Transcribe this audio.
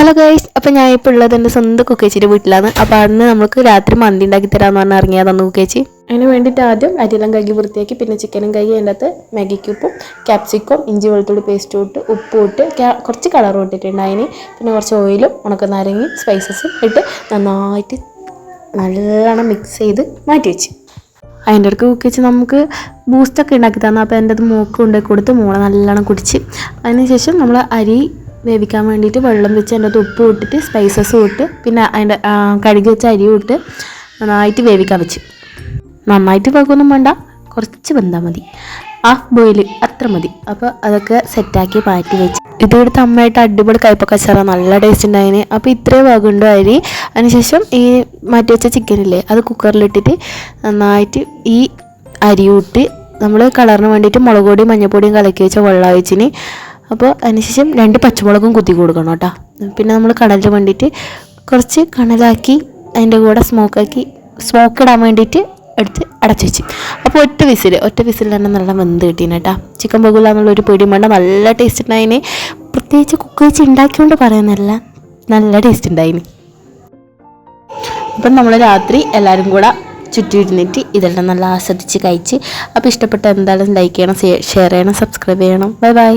Hello guys, അപ്പോൾ ഞാൻ ഇപ്പോൾ ഉള്ളത് എൻ്റെ സ്വന്തം കുക്കേച്ചിയുടെ വീട്ടിലാണ്. അപ്പോൾ അന്ന് നമുക്ക് രാത്രി മന്തി ഉണ്ടാക്കി തരാമെന്ന് പറഞ്ഞാൽ ഇറങ്ങിയതാണ് കുക്കേച്ചി. അതിന് വേണ്ടിയിട്ട് ആദ്യം അരിയെല്ലാം കഴുകി വൃത്തിയാക്കി, പിന്നെ ചിക്കനും കഴുകി അതിൻ്റെ അകത്ത് മാഗി ക്യൂബും ക്യാപ്സിക്കം ഇഞ്ചി വെളുത്തുള്ളി പേസ്റ്റും ഇട്ട് ഉപ്പും ഇട്ട് കുറച്ച് കളറും ഇട്ടിട്ടുണ്ട്. അതിന് പിന്നെ കുറച്ച് ഓയിലും ഉണക്കനാരങ്ങയും സ്പൈസസും ഇട്ട് നന്നായിട്ട് നല്ലോണം മിക്സ് ചെയ്ത് മാറ്റി വെച്ച്. അതിൻ്റെ ഇടയ്ക്ക് കുക്കിച്ച് നമുക്ക് ബൂസ്റ്റൊക്കെ ഉണ്ടാക്കി തന്നു. അപ്പോൾ എൻ്റെ അത് മൂക്ക് കൊണ്ടുപോയി കൊടുത്ത് മോളെ നല്ലോണം കുടിച്ച്. അതിനുശേഷം നമ്മൾ അരി വേവിക്കാൻ വേണ്ടിയിട്ട് വെള്ളം വെച്ച് അതിൻ്റെ അകത്ത് ഉപ്പ് ഇട്ടിട്ട് സ്പൈസസും ഇട്ട് പിന്നെ അതിൻ്റെ കഴുകി വെച്ച അരിയും ഇട്ട് നന്നായിട്ട് വേവിക്കാൻ വെച്ച്. നന്നായിട്ട് വേഗമൊന്നും വേണ്ട, കുറച്ച് വെന്താൽ മതി, ഹാഫ് ബോയിൽ അത്ര മതി. അപ്പോൾ അതൊക്കെ സെറ്റാക്കി മാറ്റി വെച്ച് ഇതെടുത്ത് അമ്മയായിട്ട് അടിപൊളി കയ്പക്കച്ചാറ നല്ല ടേസ്റ്റ് ഉണ്ടായിന്. അപ്പോൾ ഇത്രയും ഭാഗമുണ്ട് അരി. അതിനുശേഷം ഈ മാറ്റി വെച്ച ചിക്കനില്ലേ അത് കുക്കറിലിട്ടിട്ട് നന്നായിട്ട് ഈ അരിയും ഇട്ട് നമ്മൾ കളറിന് വേണ്ടിയിട്ട് മുളക് പൊടിയും മഞ്ഞൾപ്പൊടിയും കലക്കി വെച്ച വെള്ളം ഒഴിച്ചിന്. അപ്പോൾ അതിനുശേഷം 2 പച്ചമുളകും കുത്തി കൊടുക്കണം കേട്ടോ. പിന്നെ നമ്മൾ കടലിന് വേണ്ടിയിട്ട് കുറച്ച് കണലാക്കി അതിൻ്റെ കൂടെ സ്മോക്ക് ഇടാൻ വേണ്ടിയിട്ട് എടുത്ത് അടച്ചു വെച്ച്. അപ്പോൾ ഒറ്റ വിസിൽ തന്നെ നല്ല വെന്ത് കിട്ടീന് കേട്ടോ. ചിക്കൻ ബഗുല എന്നുള്ളൊരു പേടിയും വേണ്ട, നല്ല ടേസ്റ്റ് ഉണ്ടായിന്. പ്രത്യേകിച്ച് കുക്ക് വെച്ച് ഉണ്ടാക്കിക്കൊണ്ട് പറയുന്നതല്ല, നല്ല ടേസ്റ്റ് ഉണ്ടായിന്. അപ്പം നമ്മൾ രാത്രി എല്ലാവരും കൂടെ ചുറ്റിയിരുന്നിട്ട് ഇതെല്ലാം നല്ല ആസ്വദിച്ച് കഴിച്ച്. അപ്പോൾ ഇഷ്ടപ്പെട്ട എന്തായാലും ലൈക്ക് ചെയ്യണം, ഷെയർ ചെയ്യണം, സബ്സ്ക്രൈബ് ചെയ്യണം. Bye bye.